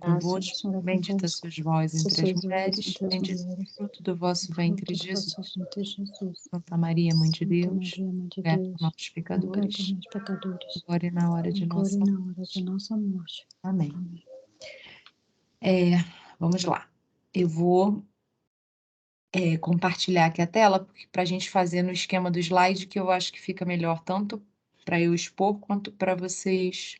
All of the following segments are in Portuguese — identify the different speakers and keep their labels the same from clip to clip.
Speaker 1: convosco, bendita sois vós entre as mulheres, bendito é o fruto do vosso ventre, Jesus. Santa Maria, Mãe de Deus, rogai por nós, pecadores, agora e na hora de nossa morte. Amém. Vamos lá. Eu vou compartilhar aqui a tela para a gente fazer no esquema do slide, que eu acho que fica melhor tanto para eu expor quanto para vocês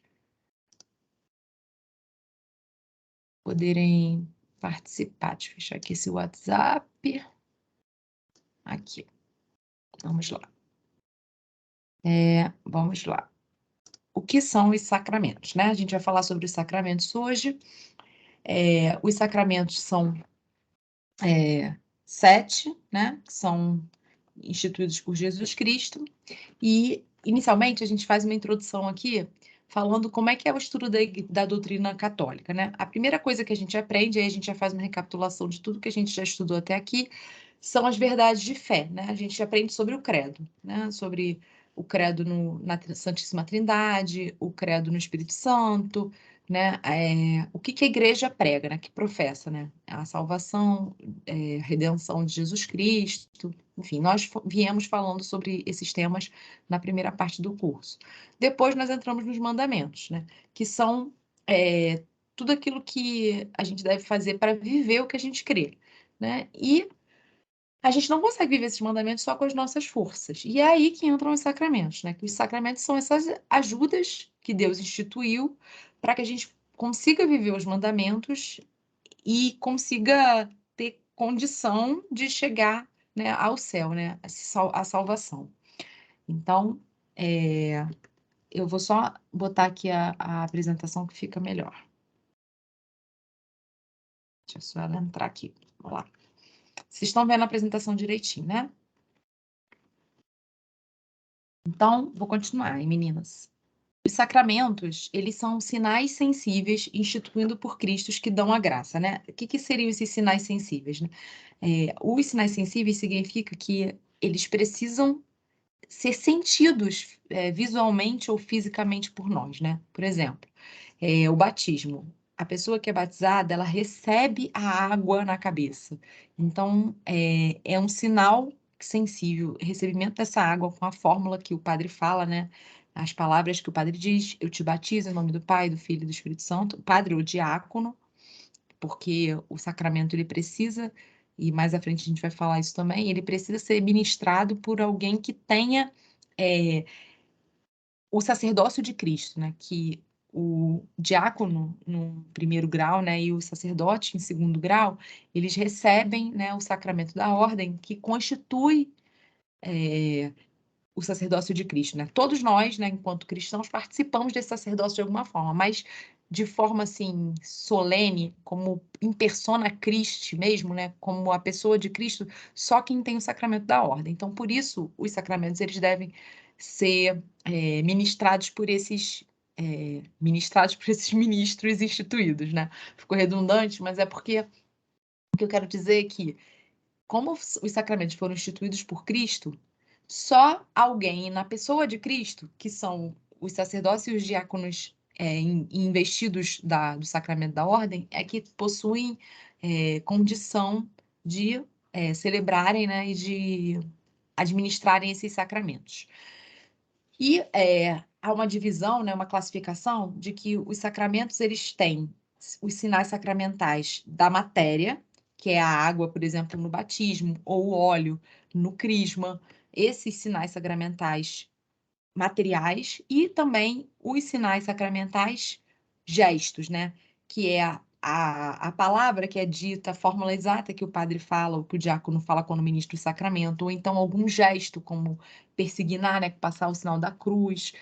Speaker 1: poderem participar. Deixa eu fechar aqui esse WhatsApp. Aqui. Vamos lá. Vamos lá. O que são os sacramentos, né? A gente vai falar sobre os sacramentos hoje. Os sacramentos são 7, né? Que são instituídos por Jesus Cristo. E, inicialmente, a gente faz uma introdução aqui falando como é que é o estudo da doutrina católica, né? A primeira coisa que a gente aprende, aí a gente já faz uma recapitulação de tudo que a gente já estudou até aqui, são as verdades de fé, né? A gente aprende sobre o credo, né? Sobre o credo na Santíssima Trindade, o credo no Espírito Santo, né? O que a igreja prega, né? Que professa, né? A salvação, a redenção de Jesus Cristo, enfim, nós viemos falando sobre esses temas na primeira parte do curso. Depois nós entramos nos mandamentos, né? Que são tudo aquilo que a gente deve fazer para viver o que a gente crê, né? E a gente não consegue viver esses mandamentos só com as nossas forças. E é aí que entram os sacramentos, né? Que os sacramentos são essas ajudas que Deus instituiu para que a gente consiga viver os mandamentos e consiga ter condição de chegar, né, ao céu, né? A salvação. Então, eu vou só botar aqui a apresentação que fica melhor. Deixa eu só ela entrar aqui. Vamos lá. Vocês estão vendo a apresentação direitinho, né? Então, vou continuar, hein, meninas. Os sacramentos, eles são sinais sensíveis instituídos por Cristo que dão a graça, né? O que seriam esses sinais sensíveis, né? Os sinais sensíveis significa que eles precisam ser sentidos visualmente ou fisicamente por nós, né? Por exemplo, o batismo. A pessoa que é batizada, ela recebe a água na cabeça. Então, é um sinal sensível, recebimento dessa água com a fórmula que o padre fala, né? As palavras que o padre diz, eu te batizo em nome do Pai, do Filho e do Espírito Santo. O padre, o diácono, porque o sacramento, ele precisa, e mais à frente a gente vai falar isso também, ele precisa ser ministrado por alguém que tenha o sacerdócio de Cristo, né? Que o diácono no primeiro grau, né, e o sacerdote em segundo grau, eles recebem, né, o sacramento da ordem que constitui o sacerdócio de Cristo, né? Todos nós, né, enquanto cristãos, participamos desse sacerdócio de alguma forma, mas de forma assim solene, como em persona Christi mesmo, né, como a pessoa de Cristo, só quem tem o sacramento da ordem. Então, por isso, os sacramentos eles devem ser ministrados por esses ministros instituídos, né? Ficou redundante, mas é porque o que eu quero dizer é que, como os sacramentos foram instituídos por Cristo, só alguém na pessoa de Cristo, que são os sacerdotes e os diáconos investidos do sacramento da ordem, é que possuem condição de celebrarem, né, e de administrarem esses sacramentos. E há uma divisão, né, uma classificação de que os sacramentos eles têm os sinais sacramentais da matéria, que é a água, por exemplo, no batismo, ou o óleo no crisma, esses sinais sacramentais materiais, e também os sinais sacramentais gestos, né? Que é a palavra que é dita, a fórmula exata que o padre fala, ou que o diácono fala quando ministra o sacramento, ou então algum gesto, como persignar, né? Passar o sinal da cruz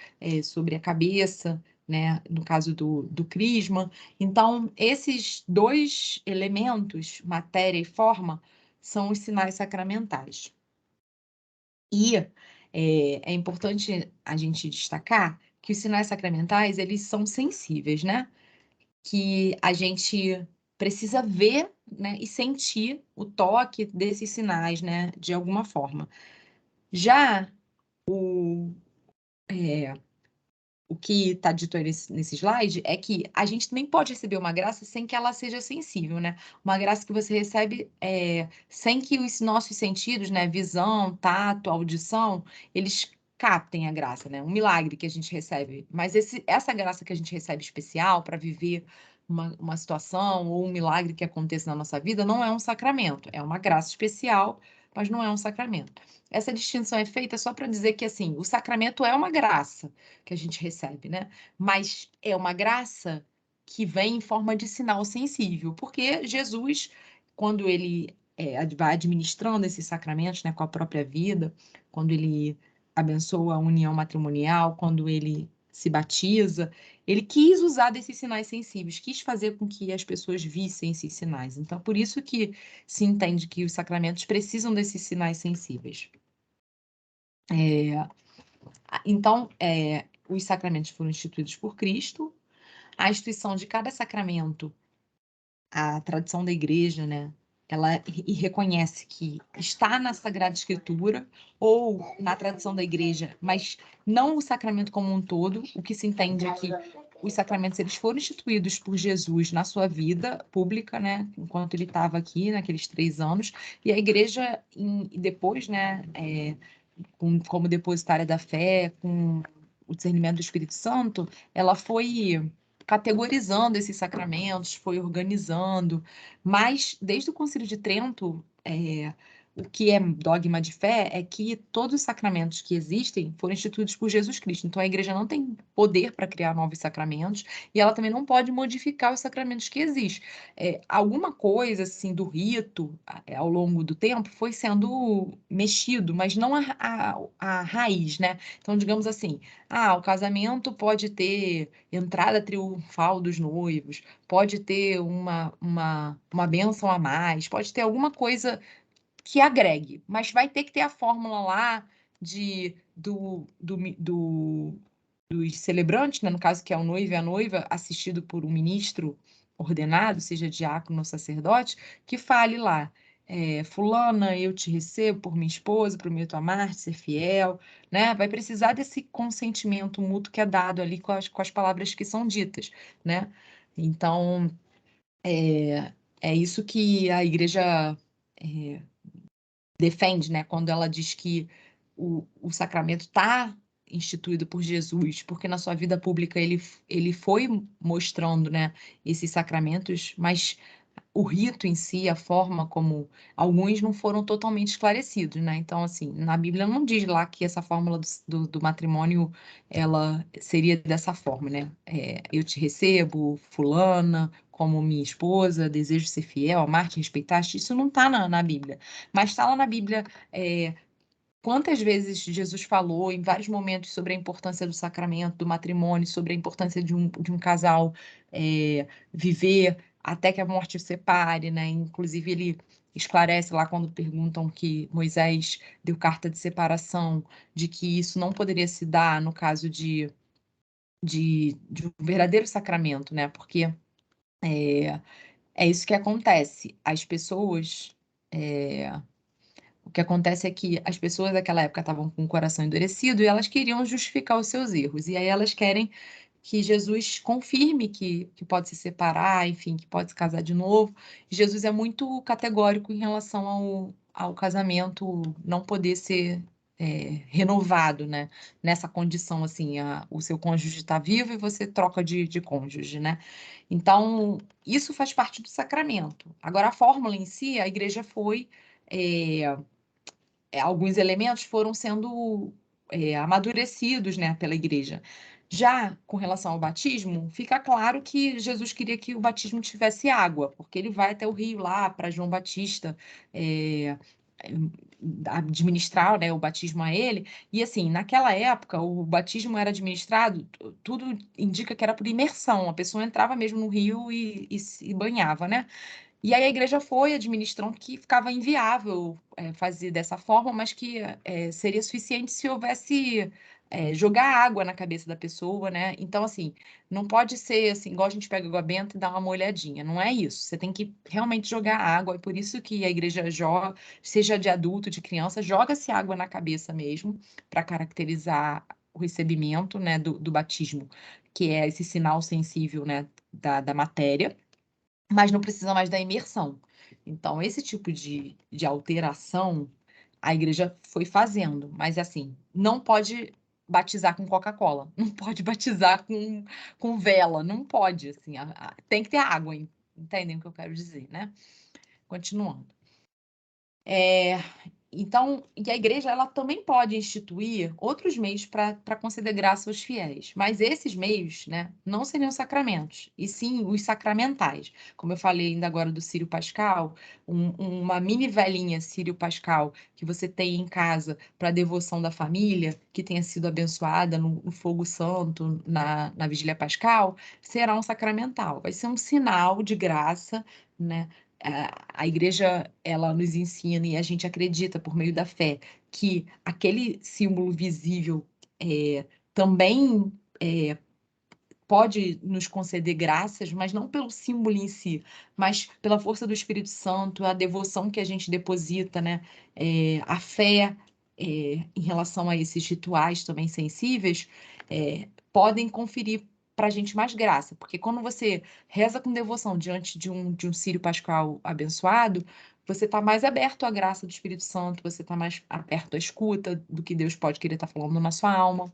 Speaker 1: sobre a cabeça, né? No caso do crisma. Então, esses dois elementos, matéria e forma, são os sinais sacramentais. E é importante a gente destacar que os sinais sacramentais, eles são sensíveis, né? Que a gente precisa ver, né, e sentir o toque desses sinais, né, de alguma forma. Já o que está dito aí nesse slide é que a gente também pode receber uma graça sem que ela seja sensível, né? Uma graça que você recebe sem que os nossos sentidos, né? Visão, tato, audição, eles captem a graça, né? Um milagre que a gente recebe. Mas essa graça que a gente recebe especial para viver uma situação ou um milagre que aconteça na nossa vida não é um sacramento, é uma graça especial, mas não é um sacramento. Essa distinção é feita só para dizer que, assim, o sacramento é uma graça que a gente recebe, né? Mas é uma graça que vem em forma de sinal sensível, porque Jesus, quando ele vai administrando esses sacramentos, né, com a própria vida, quando ele abençoa a união matrimonial, quando ele se batiza, ele quis usar desses sinais sensíveis, quis fazer com que as pessoas vissem esses sinais. Então, por isso que se entende que os sacramentos precisam desses sinais sensíveis. Então, os sacramentos foram instituídos por Cristo. A instituição de cada sacramento, a tradição da igreja, né? Ela reconhece que está na Sagrada Escritura ou na tradição da igreja, mas não o sacramento como um todo. O que se entende é que os sacramentos eles foram instituídos por Jesus na sua vida pública, né? Enquanto ele estava aqui, naqueles 3 anos, e a igreja, depois, né? Como depositária da fé, com o discernimento do Espírito Santo, ela foi categorizando esses sacramentos, foi organizando, mas desde o Concílio de Trento, o que é dogma de fé é que todos os sacramentos que existem foram instituídos por Jesus Cristo. Então a igreja não tem poder para criar novos sacramentos e ela também não pode modificar os sacramentos que existem. Alguma coisa assim do rito ao longo do tempo foi sendo mexido, mas não a raiz, né? Então, digamos assim, o casamento pode ter entrada triunfal dos noivos, pode ter uma bênção a mais, pode ter alguma coisa que agregue, mas vai ter que ter a fórmula lá dos celebrantes, né? No caso que é o noivo e a noiva, assistido por um ministro ordenado, seja diácono ou sacerdote, que fale lá, fulana, eu te recebo por minha esposa, prometo amar-te, ser fiel, né? Vai precisar desse consentimento mútuo que é dado ali com as palavras que são ditas, né? Então, é isso que a igreja defende, né, quando ela diz que o sacramento está instituído por Jesus, porque na sua vida pública ele foi mostrando, né, esses sacramentos, mas o rito em si, a forma como alguns não foram totalmente esclarecidos, né? Então, assim, na Bíblia não diz lá que essa fórmula do matrimônio ela seria dessa forma, né? Eu te recebo, fulana, como minha esposa, desejo ser fiel, amar-te, respeitar-te. Isso não está na Bíblia, mas está lá na Bíblia. Quantas vezes Jesus falou em vários momentos sobre a importância do sacramento, do matrimônio, sobre a importância de um casal viver até que a morte o separe, né? Inclusive, ele esclarece lá quando perguntam que Moisés deu carta de separação, de que isso não poderia se dar no caso de um verdadeiro sacramento, né? Porque é isso que acontece. As pessoas. O que acontece é que as pessoas daquela época estavam com o coração endurecido e elas queriam justificar os seus erros. E aí elas querem que Jesus confirme que pode se separar, enfim, que pode se casar de novo. E Jesus é muito categórico em relação ao casamento não poder ser renovado, né? Nessa condição, assim, o seu cônjuge está vivo e você troca de cônjuge, né? Então, isso faz parte do sacramento. Agora, a fórmula em si, a igreja foi. Alguns elementos foram sendo amadurecidos, né, pela igreja. Já com relação ao batismo, fica claro que Jesus queria que o batismo tivesse água, porque ele vai até o rio lá para João Batista administrar, né, o batismo a ele. E assim, naquela época, o batismo era administrado, tudo indica que era por imersão, a pessoa entrava mesmo no rio e se banhava, né? E aí a igreja foi administrando que ficava inviável fazer dessa forma, mas que seria suficiente se houvesse jogar água na cabeça da pessoa, né? Então, assim, não pode ser assim, igual a gente pega água benta e dá uma molhadinha. Não é isso. Você tem que realmente jogar água. É por isso que a igreja seja de adulto, de criança, joga-se água na cabeça mesmo, para caracterizar o recebimento, né, do batismo, que é esse sinal sensível, né, da matéria, mas não precisa mais da imersão. Então, esse tipo de alteração a igreja foi fazendo, mas assim, não pode batizar com Coca-Cola, não pode batizar com vela, não pode, assim, tem que ter água, entendem o que eu quero dizer, né? Continuando. Então, e a igreja ela também pode instituir outros meios para conceder graça aos fiéis, mas esses meios, né, não seriam sacramentos, e sim os sacramentais. Como eu falei ainda agora do Círio Pascal, uma mini velinha Círio Pascal que você tem em casa para devoção da família, que tenha sido abençoada no fogo santo, na Vigília Pascal, será um sacramental. Vai ser um sinal de graça, né? A igreja, ela nos ensina e a gente acredita por meio da fé que aquele símbolo visível também pode nos conceder graças, mas não pelo símbolo em si, mas pela força do Espírito Santo, a devoção que a gente deposita, né? A fé em relação a esses rituais também sensíveis, podem conferir para a gente mais graça, porque quando você reza com devoção diante de um Círio Pascal abençoado, você está mais aberto à graça do Espírito Santo, você está mais aberto à escuta do que Deus pode querer estar falando na sua alma.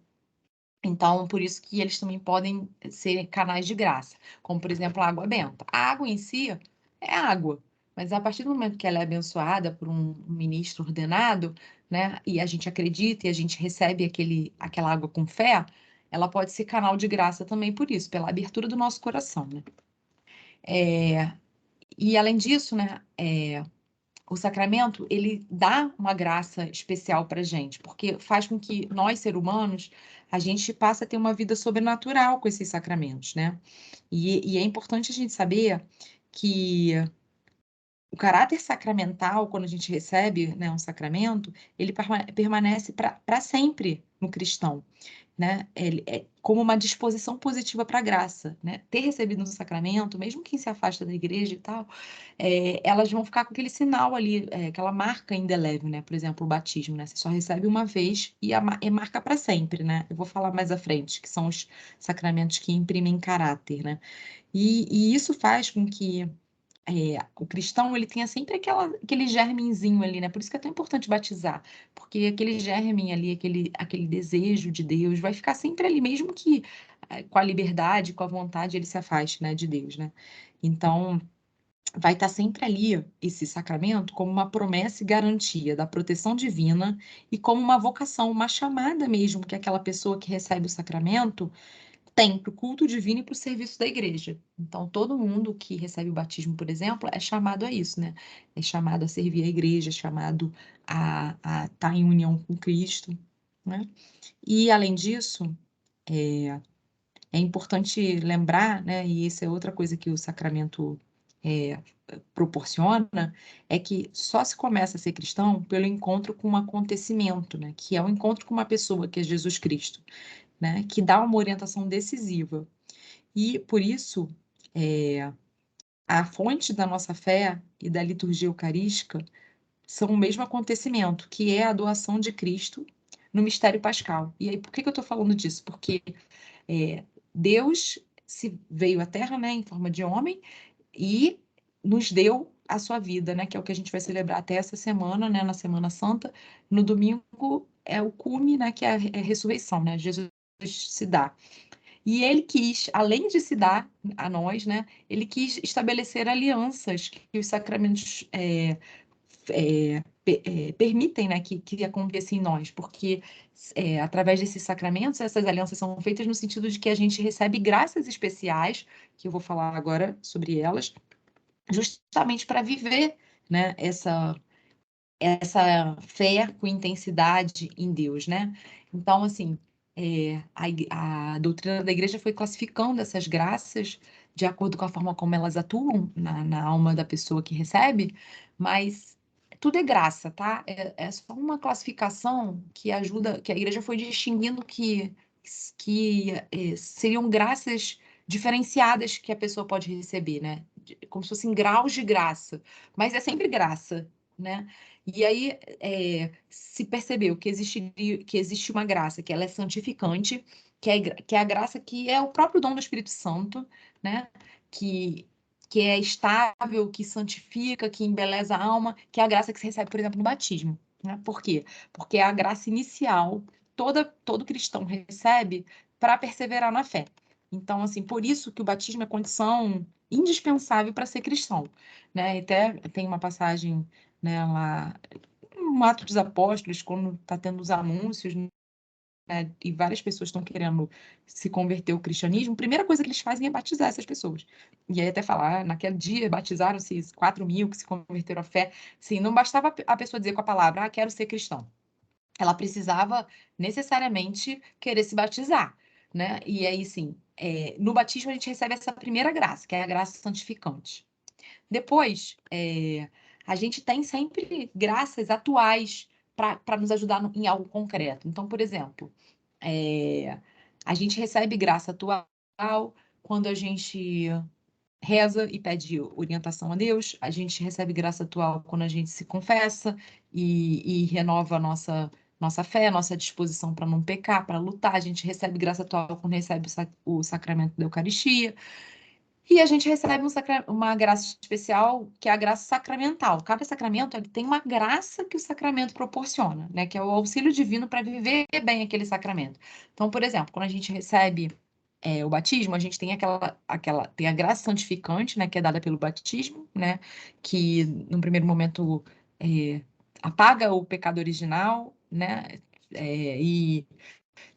Speaker 1: Então, por isso que eles também podem ser canais de graça, como, por exemplo, a água benta. A água em si é água, mas a partir do momento que ela é abençoada por um ministro ordenado, né, e a gente acredita e a gente recebe aquela água com fé, ela pode ser canal de graça também por isso, pela abertura do nosso coração, né? E além disso, né, o sacramento, ele dá uma graça especial para a gente, porque faz com que nós, seres humanos, a gente passe a ter uma vida sobrenatural com esses sacramentos, né? E é importante a gente saber que o caráter sacramental, quando a gente recebe, né, um sacramento, ele permanece para sempre no cristão, né? É como uma disposição positiva para a graça, né? Ter recebido um sacramento, mesmo quem se afasta da igreja e tal, elas vão ficar com aquele sinal ali, aquela marca indelével, né? Por exemplo, o batismo, né? Você só recebe uma vez e é marca para sempre, né? Eu vou falar mais à frente, que são os sacramentos que imprimem caráter, né? E isso faz com que o cristão ele tenha sempre aquele germenzinho ali, né? Por isso que é tão importante batizar, porque aquele germen ali, aquele desejo de Deus vai ficar sempre ali, mesmo que com a liberdade, com a vontade, ele se afaste, né, de Deus, né? Então, vai estar sempre ali esse sacramento como uma promessa e garantia da proteção divina e como uma vocação, uma chamada mesmo que aquela pessoa que recebe o sacramento tem para o culto divino e para o serviço da igreja. Então, todo mundo que recebe o batismo, por exemplo, é chamado a isso, né? É chamado a servir a igreja, é chamado a estar em união com Cristo, né? E, além disso, é importante lembrar, né? E isso é outra coisa que o sacramento proporciona, é que só se começa a ser cristão pelo encontro com um acontecimento, né? Que é o encontro com uma pessoa, que é Jesus Cristo, né? Que dá uma orientação decisiva. E, por isso, a fonte da nossa fé e da liturgia eucarística são o mesmo acontecimento, que é a doação de Cristo no mistério pascal. E aí, por que eu estou falando disso? Porque Deus se veio à Terra, né, em forma de homem e nos deu a sua vida, né, que é o que a gente vai celebrar até essa semana, né, na Semana Santa. No domingo é o cume, né, que é a ressurreição, né? Jesus se dá. E ele quis, além de se dar a nós, né, ele quis estabelecer alianças que os sacramentos permitem, né, que aconteça em nós, porque através desses sacramentos, essas alianças são feitas no sentido de que a gente recebe graças especiais, que eu vou falar agora sobre elas, justamente para viver, né, essa fé com intensidade em Deus, né? Então, assim, a doutrina da igreja foi classificando essas graças de acordo com a forma como elas atuam na alma da pessoa que recebe, mas tudo é graça, tá? É só uma classificação que ajuda, que a igreja foi distinguindo que seriam graças diferenciadas que a pessoa pode receber, né? Como se fossem graus de graça, mas é sempre graça, né? E aí se percebeu que existe uma graça, que ela é santificante, que é a graça que é o próprio dom do Espírito Santo, né? Que é estável, que santifica, que embeleza a alma, que é a graça que se recebe, por exemplo, no batismo, né? Por quê? Porque é a graça inicial, todo cristão recebe para perseverar na fé. Então, assim, por isso que o batismo é condição indispensável para ser cristão, né? E até tem uma passagem, né, lá no Atos dos Apóstolos, quando está tendo os anúncios, né, e várias pessoas estão querendo se converter ao cristianismo, a primeira coisa que eles fazem é batizar essas pessoas. E aí até falar, naquele dia batizaram-se 4.000 que se converteram à fé. Sim, não bastava a pessoa dizer com a palavra, quero ser cristão. Ela precisava necessariamente querer se batizar, né? E aí, sim, no batismo a gente recebe essa primeira graça, que é a graça santificante. Depois, a gente tem sempre graças atuais para nos ajudar em algo concreto. Então, por exemplo, a gente recebe graça atual quando a gente reza e pede orientação a Deus, a gente recebe graça atual quando a gente se confessa e renova a nossa fé, a nossa disposição para não pecar, para lutar. A gente recebe graça atual quando recebe o sacramento da Eucaristia. E a gente recebe uma graça especial, que é a graça sacramental. Cada sacramento ele tem uma graça que o sacramento proporciona, né? Que é o auxílio divino para viver bem aquele sacramento. Então, por exemplo, quando a gente recebe o batismo, a gente tem tem a graça santificante, né? Que é dada pelo batismo, né? Que, no primeiro momento, apaga o pecado original, né? E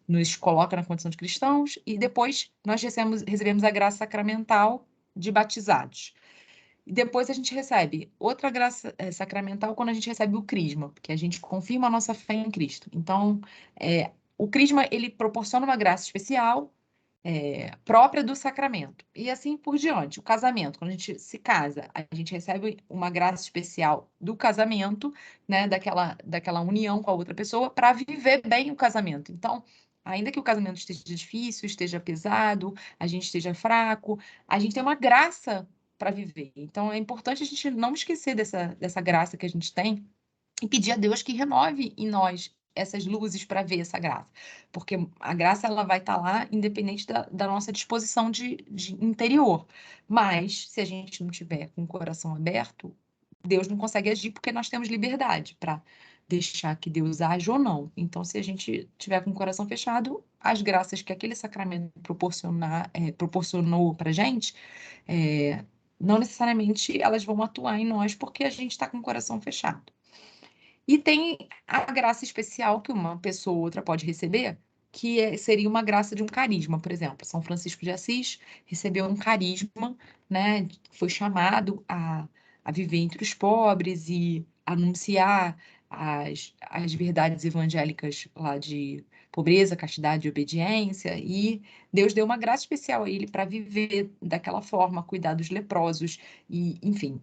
Speaker 1: nos coloca na condição de cristãos, e depois nós recebemos a graça sacramental de batizados. E depois a gente recebe outra graça sacramental quando a gente recebe o crisma, porque a gente confirma a nossa fé em Cristo. Então, o crisma, ele proporciona uma graça especial, própria do sacramento. E assim por diante. O casamento, quando a gente se casa, a gente recebe uma graça especial do casamento, né, daquela união com a outra pessoa, para viver bem o casamento. Então, ainda que o casamento esteja difícil, esteja pesado, a gente esteja fraco, a gente tem uma graça para viver. Então, é importante a gente não esquecer dessa graça que a gente tem e pedir a Deus que renove em nós essas luzes para ver essa graça. Porque a graça ela vai estar lá independente da nossa disposição de interior. Mas, se a gente não tiver com o coração aberto, Deus não consegue agir porque nós temos liberdade para deixar que Deus age ou não. Então, se a gente tiver com o coração fechado, as graças que aquele sacramento proporcionou para a gente, não necessariamente elas vão atuar em nós porque a gente está com o coração fechado. E tem a graça especial que uma pessoa ou outra pode receber, que seria uma graça de um carisma, por exemplo. São Francisco de Assis recebeu um carisma, né? Foi chamado a viver entre os pobres e anunciar as verdades evangélicas lá de pobreza, castidade e obediência. E Deus deu uma graça especial a ele para viver daquela forma, cuidar dos leprosos e, enfim.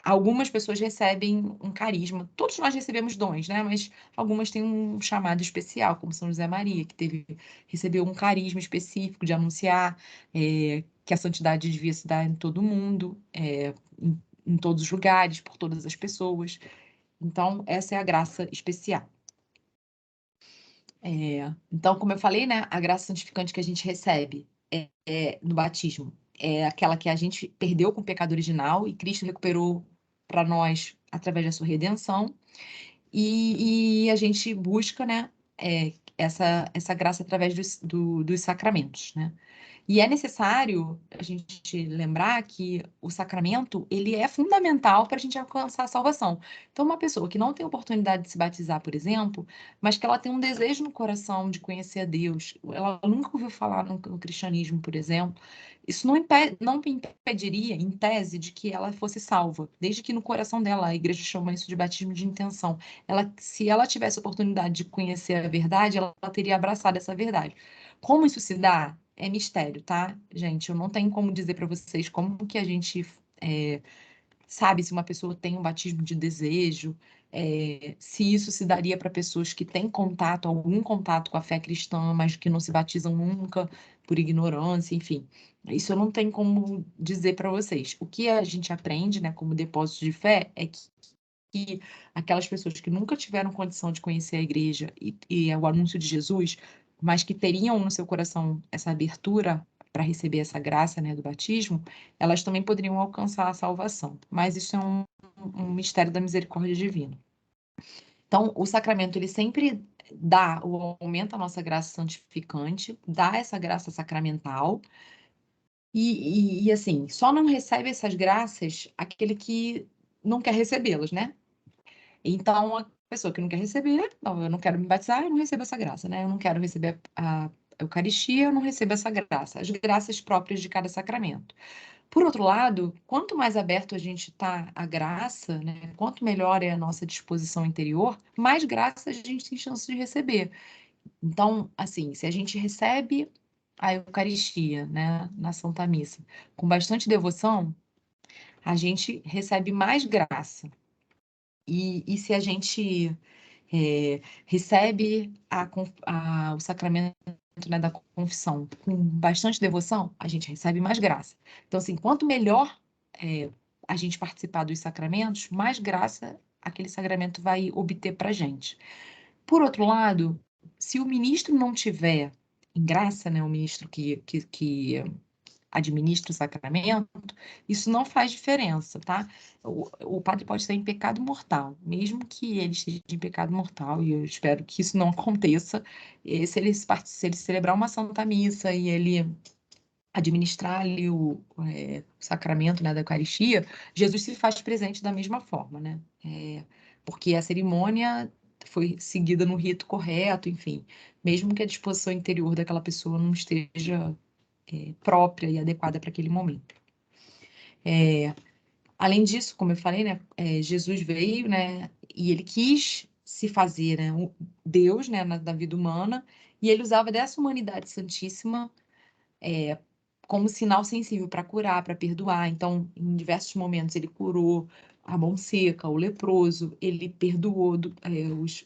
Speaker 1: Algumas pessoas recebem um carisma. Todos nós recebemos dons, né? Mas algumas têm um chamado especial, como São José Maria, que recebeu um carisma específico de anunciar que a santidade devia se dar em todo mundo, em todos os lugares, por todas as pessoas. Então, essa é a graça especial. Então, como eu falei, né? A graça santificante que a gente recebe no batismo é aquela que a gente perdeu com o pecado original e Cristo recuperou para nós através da sua redenção, e a gente busca, né, essa graça através dos sacramentos, né? E é necessário a gente lembrar que o sacramento, ele é fundamental para a gente alcançar a salvação. Então, uma pessoa que não tem oportunidade de se batizar, por exemplo, mas que ela tem um desejo no coração de conhecer a Deus, ela nunca ouviu falar no cristianismo, por exemplo, isso não impediria, em tese, de que ela fosse salva, desde que no coração dela, a igreja chama isso de batismo de intenção. Se ela tivesse oportunidade de conhecer a verdade, ela teria abraçado essa verdade. Como isso se dá? É mistério, tá, gente? Eu não tenho como dizer para vocês como que a gente sabe se uma pessoa tem um batismo de desejo, se isso se daria para pessoas que têm algum contato com a fé cristã, mas que não se batizam nunca, por ignorância, enfim. Isso eu não tenho como dizer para vocês. O que a gente aprende, né, como depósito de fé, é que aquelas pessoas que nunca tiveram condição de conhecer a igreja e o anúncio de Jesus, mas que teriam no seu coração essa abertura para receber essa graça, né, do batismo, elas também poderiam alcançar a salvação. Mas isso é um mistério da misericórdia divina. Então, o sacramento, ele sempre aumenta a nossa graça santificante, dá essa graça sacramental, e assim, só não recebe essas graças aquele que não quer recebê-las, né? Então, a pessoa que não quer receber, não, eu não quero me batizar, eu não recebo essa graça, né? Eu não quero receber a Eucaristia, eu não recebo essa graça, as graças próprias de cada sacramento. Por outro lado, quanto mais aberto a gente está à graça, né? Quanto melhor é a nossa disposição interior, mais graça a gente tem chance de receber. Então, assim, se a gente recebe a Eucaristia, né, na Santa Missa, com bastante devoção, a gente recebe mais graça. E se a gente recebe o sacramento, né, da confissão com bastante devoção, a gente recebe mais graça. Então, assim, quanto melhor a gente participar dos sacramentos, mais graça aquele sacramento vai obter para a gente. Por outro lado, se o ministro não tiver em graça, né, o ministro que administra o sacramento, isso não faz diferença, tá? O padre pode estar em pecado mortal, mesmo que ele esteja em pecado mortal, e eu espero que isso não aconteça, se ele celebrar uma Santa Missa e ele administrar ali o sacramento, né, da Eucaristia, Jesus se faz presente da mesma forma, né? Porque a cerimônia foi seguida no rito correto, enfim, mesmo que a disposição interior daquela pessoa não esteja própria e adequada para aquele momento. Além disso, como eu falei, né, Jesus veio, né, e ele quis se fazer, né, Deus, né, da vida humana, e ele usava dessa humanidade santíssima como sinal sensível para curar, para perdoar. Então, em diversos momentos, ele curou a mão seca, o leproso, ele perdoou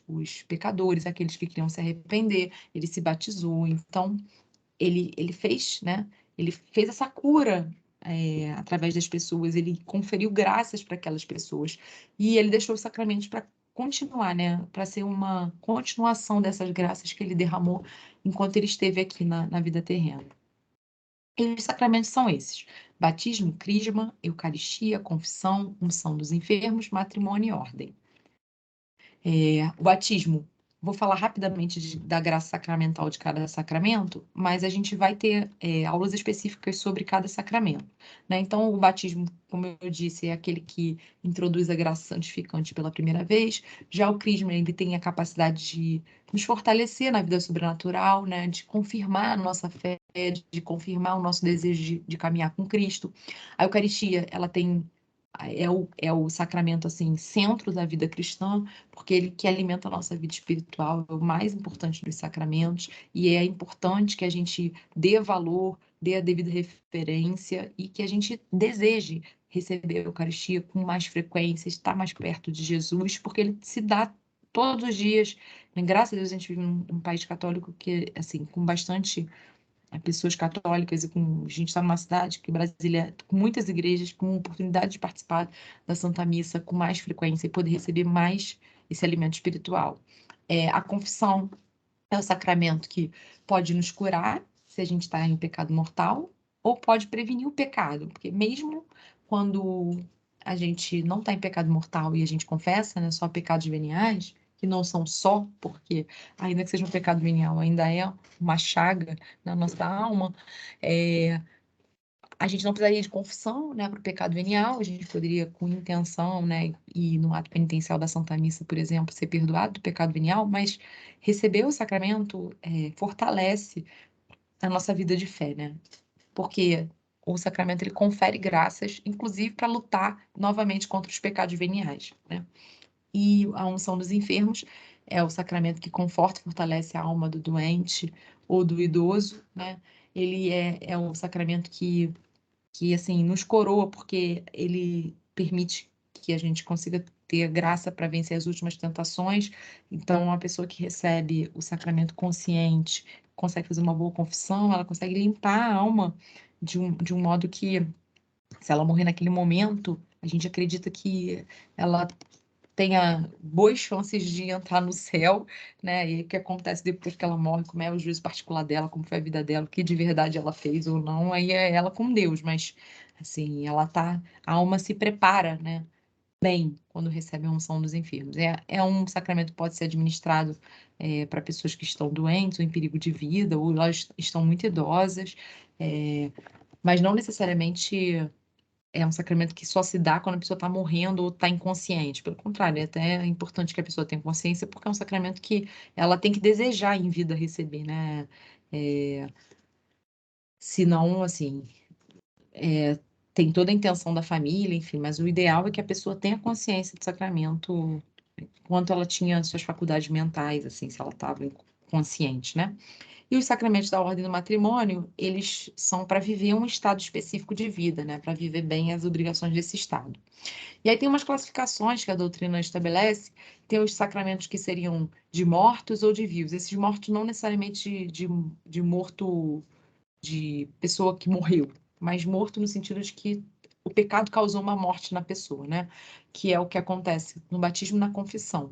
Speaker 1: os pecadores, aqueles que queriam se arrepender, ele se batizou. Então, ele fez, né? Ele fez essa cura através das pessoas, ele conferiu graças para aquelas pessoas e ele deixou os sacramentos para continuar, né? Para ser uma continuação dessas graças que ele derramou enquanto ele esteve aqui na vida terrena. E os sacramentos são esses: batismo, crisma, Eucaristia, confissão, unção dos enfermos, matrimônio e ordem. O batismo, vou falar rapidamente da graça sacramental de cada sacramento, mas a gente vai ter aulas específicas sobre cada sacramento, né? Então, o batismo, como eu disse, é aquele que introduz a graça santificante pela primeira vez. Já o crisma, ele tem a capacidade de nos fortalecer na vida sobrenatural, né? De confirmar a nossa fé, de confirmar o nosso desejo de caminhar com Cristo. A Eucaristia, ela tem é o sacramento assim centro da vida cristã, porque ele que alimenta a nossa vida espiritual, é o mais importante dos sacramentos, e é importante que a gente dê valor, dê a devida referência e que a gente deseje receber a Eucaristia com mais frequência, estar mais perto de Jesus, porque ele se dá todos os dias. Graças a Deus a gente vive num país católico que, assim, com bastante pessoas católicas e a gente está numa cidade que Brasília com muitas igrejas com oportunidade de participar da Santa Missa com mais frequência e poder receber mais esse alimento espiritual. A confissão é o sacramento que pode nos curar se a gente está em pecado mortal ou pode prevenir o pecado, porque mesmo quando a gente não está em pecado mortal e a gente confessa, né, só pecados veniais, que não são só, porque ainda que seja um pecado venial, ainda é uma chaga na nossa alma, a gente não precisaria de confissão, né, para o pecado venial, a gente poderia, com intenção, né, e no ato penitencial da Santa Missa, por exemplo, ser perdoado do pecado venial, mas receber o sacramento fortalece a nossa vida de fé, né? Porque o sacramento ele confere graças, inclusive para lutar novamente contra os pecados veniais, né? E a unção dos enfermos é o sacramento que conforta e fortalece a alma do doente ou do idoso, né? Ele é um sacramento que assim nos coroa porque ele permite que a gente consiga ter graça para vencer as últimas tentações. Então, uma pessoa que recebe o sacramento consciente consegue fazer uma boa confissão, ela consegue limpar a alma de um modo que, se ela morrer naquele momento, a gente acredita que ela tenha boas chances de entrar no céu, né? E o que acontece depois que ela morre, como é o juízo particular dela, como foi a vida dela, o que de verdade ela fez ou não, aí é ela com Deus, mas assim, a alma se prepara, né? Bem, quando recebe a unção dos enfermos. É um sacramento que pode ser administrado para pessoas que estão doentes ou em perigo de vida, ou elas estão muito idosas, mas não necessariamente é um sacramento que só se dá quando a pessoa está morrendo ou está inconsciente. Pelo contrário, é até importante que a pessoa tenha consciência, porque é um sacramento que ela tem que desejar em vida receber, né? É, senão, assim, tem toda a intenção da família, enfim, mas o ideal é que a pessoa tenha consciência do sacramento enquanto ela tinha suas faculdades mentais, assim, se ela estava consciente, né? E os sacramentos da ordem do matrimônio, eles são para viver um estado específico de vida, né? Para viver bem as obrigações desse estado. E aí tem umas classificações que a doutrina estabelece, tem os sacramentos que seriam de mortos ou de vivos. Esses mortos não necessariamente de morto, de pessoa que morreu, mas morto no sentido de que o pecado causou uma morte na pessoa, né? Que é o que acontece no batismo e na confissão.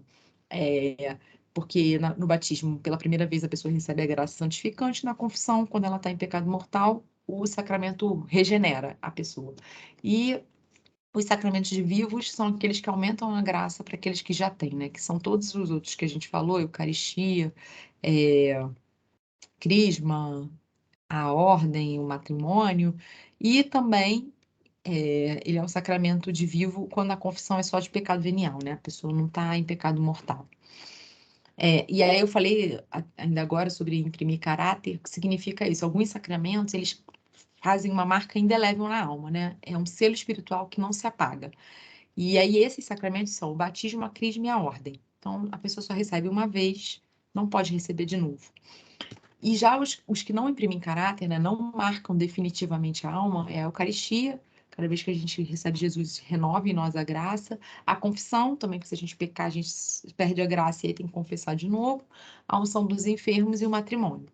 Speaker 1: Porque no batismo, pela primeira vez, a pessoa recebe a graça santificante, na confissão, quando ela está em pecado mortal, o sacramento regenera a pessoa. E os sacramentos de vivos são aqueles que aumentam a graça para aqueles que já têm, né? Que são todos os outros que a gente falou, Eucaristia, Crisma, a ordem, o matrimônio, e também ele é um sacramento de vivo quando a confissão é só de pecado venial, né? A pessoa não está em pecado mortal. E aí eu falei ainda agora sobre imprimir caráter, que significa isso. Alguns sacramentos, eles fazem uma marca indelével na alma, né? É um selo espiritual que não se apaga. E aí esses sacramentos são o batismo, a crisma e a ordem. Então, a pessoa só recebe uma vez, não pode receber de novo. E já os que não imprimem caráter, né, não marcam definitivamente a alma, é a Eucaristia. Cada vez que a gente recebe Jesus, renova em nós a graça. A confissão, também, que se a gente pecar, a gente perde a graça e aí tem que confessar de novo. A unção dos enfermos e o matrimônio.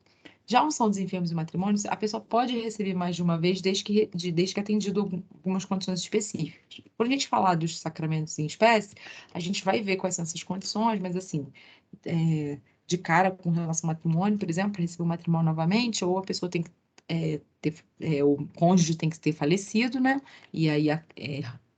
Speaker 1: Já a unção dos enfermos e matrimônio, a pessoa pode receber mais de uma vez, desde que atendido algumas condições específicas. Quando a gente falar dos sacramentos em espécie, a gente vai ver quais são essas condições, mas assim, de cara com relação ao matrimônio, por exemplo, para receber o matrimônio novamente, ou a pessoa tem que o cônjuge tem que ter falecido, né? E aí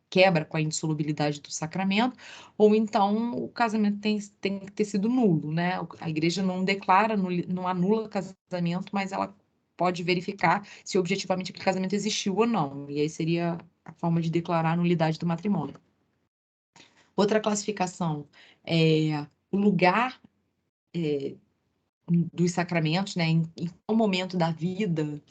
Speaker 1: quebra com a indissolubilidade do sacramento, ou então o casamento tem que ter sido nulo, né? A igreja não declara, não anula o casamento, mas ela pode verificar se objetivamente aquele casamento existiu ou não. E aí seria a forma de declarar a nulidade do matrimônio. Outra classificação é o lugar dos sacramentos, né? Em qual momento da vida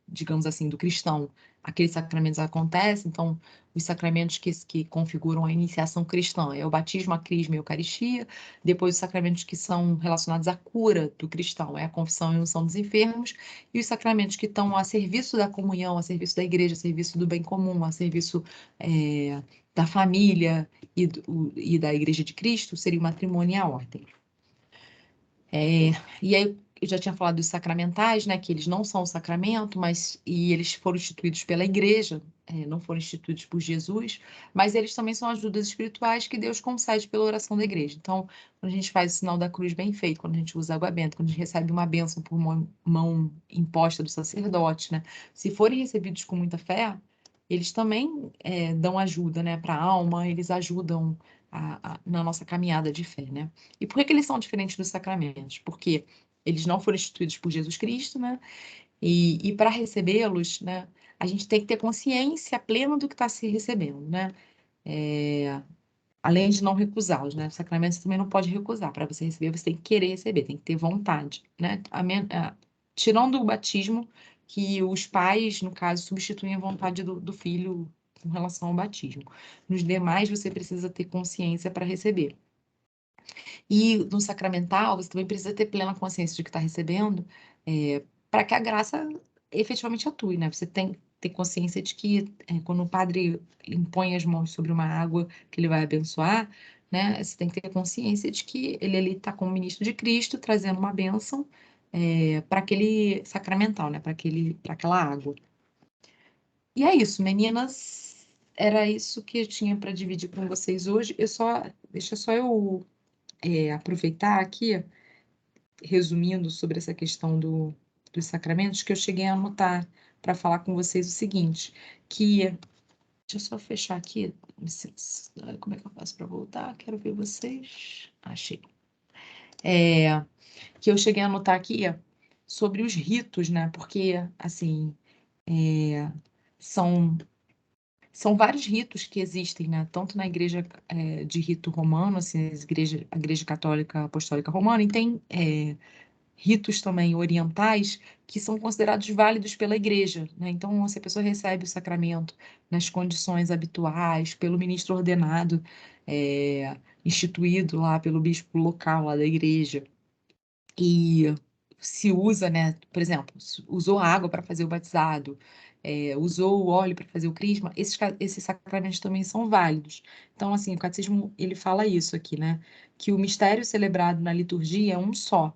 Speaker 1: digamos assim, do cristão, aqueles sacramentos acontecem. Então, os sacramentos que configuram a iniciação cristã é o batismo, a crisma e a eucaristia. Depois, os sacramentos que são relacionados à cura do cristão é a confissão e a unção dos enfermos. E os sacramentos que estão a serviço da comunhão, a serviço da igreja, a serviço do bem comum, a serviço da família e da igreja de Cristo, seria o matrimônio e a ordem. E aí eu já tinha falado dos sacramentais, né, que eles não são um sacramento, e eles foram instituídos pela igreja, não foram instituídos por Jesus, mas eles também são ajudas espirituais que Deus concede pela oração da igreja. Então, quando a gente faz o sinal da cruz bem feito, quando a gente usa água benta, quando a gente recebe uma bênção por mão imposta do sacerdote, né, se forem recebidos com muita fé, eles também dão ajuda, né, para a alma, eles ajudam na nossa caminhada de fé, né? E por que eles são diferentes dos sacramentos? Porque eles não foram instituídos por Jesus Cristo, né? E para recebê-los, né, a gente tem que ter consciência plena do que está se recebendo, né? Além de não recusá-los, né? Os sacramentos você também não pode recusar. Para você receber, você tem que querer receber, tem que ter vontade, né? Tirando o batismo, que os pais, no caso, substituem a vontade do filho com relação ao batismo. Nos demais, você precisa ter consciência para receber. E no sacramental, você também precisa ter plena consciência de que está recebendo, para que a graça efetivamente atue, né? Você tem ter consciência de que quando o padre impõe as mãos sobre uma água que ele vai abençoar, né, você tem que ter consciência de que ele ali está como ministro de Cristo, trazendo uma bênção para aquele sacramental, né, para aquela água. E é isso, meninas. Era isso que eu tinha para dividir com vocês hoje. Deixa só eu aproveitar aqui, resumindo sobre essa questão dos sacramentos, que eu cheguei a anotar para falar com vocês o seguinte, que deixa eu só fechar aqui, como é que eu faço para voltar? Quero ver vocês. Achei. Que eu cheguei a anotar aqui sobre os ritos, né? Porque, assim, são vários ritos que existem, né? Tanto na igreja de rito romano, assim, a igreja católica apostólica romana, e tem ritos também orientais que são considerados válidos pela igreja, né? Então, se a pessoa recebe o sacramento nas condições habituais, pelo ministro ordenado, instituído lá pelo bispo local lá da igreja, e se usa, né? Por exemplo, usou água para fazer o batizado, usou o óleo para fazer o crisma, esses sacramentos também são válidos. Então, assim, o catecismo, ele fala isso aqui, né? Que o mistério celebrado na liturgia é um só,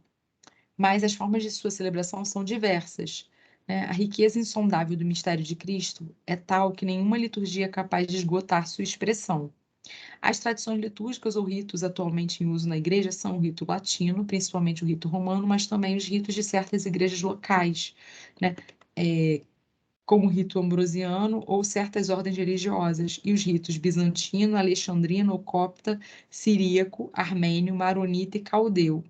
Speaker 1: mas as formas de sua celebração são diversas, né? A riqueza insondável do mistério de Cristo é tal que nenhuma liturgia é capaz de esgotar sua expressão. As tradições litúrgicas ou ritos atualmente em uso na igreja são o rito latino, principalmente o rito romano, mas também os ritos de certas igrejas locais, né? Como o rito ambrosiano ou certas ordens religiosas, e os ritos bizantino, alexandrino, copta, siríaco, armênio, maronita e caldeu.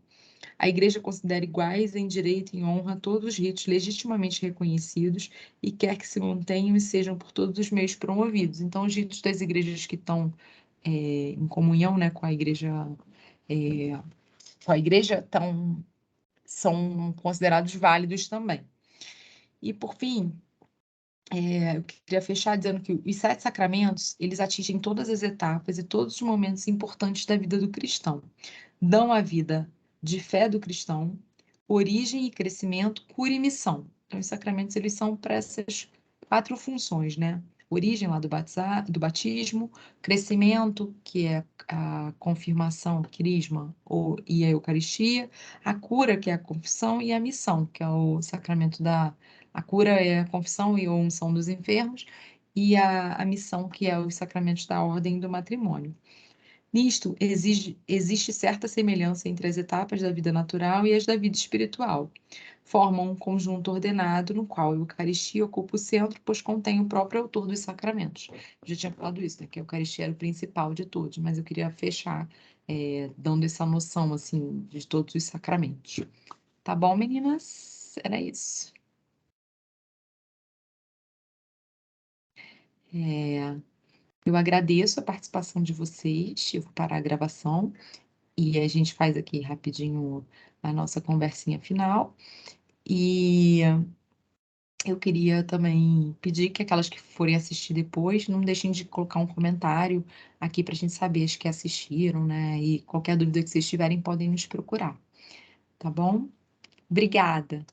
Speaker 1: A Igreja considera iguais em direito e em honra todos os ritos legitimamente reconhecidos e quer que se mantenham e sejam por todos os meios promovidos. Então, os ritos das igrejas que estão em comunhão, né, com a igreja são considerados válidos também. E, por fim, eu queria fechar dizendo que os 7 sacramentos, eles atingem todas as etapas e todos os momentos importantes da vida do cristão. Dão a vida de fé do cristão, origem e crescimento, cura e missão. Então, os sacramentos, eles são para essas 4 funções, né? Origem lá do batismo, crescimento, que é a confirmação, crisma e a Eucaristia, a cura, que é a confissão, e a missão, que é o sacramento a cura é a confissão e a unção dos enfermos, e a missão, que é os sacramentos da ordem do matrimônio. Nisto, existe certa semelhança entre as etapas da vida natural e as da vida espiritual. Formam um conjunto ordenado no qual a Eucaristia ocupa o centro, pois contém o próprio autor dos sacramentos. Eu já tinha falado isso, né, que a Eucaristia era o principal de todos, mas eu queria fechar dando essa noção, assim, de todos os sacramentos. Tá bom, meninas? Era isso. Eu agradeço a participação de vocês. Eu vou parar a gravação e a gente faz aqui rapidinho a nossa conversinha final. E eu queria também pedir que aquelas que forem assistir depois não deixem de colocar um comentário aqui para a gente saber as que assistiram, né? E qualquer dúvida que vocês tiverem podem nos procurar, tá bom? Obrigada!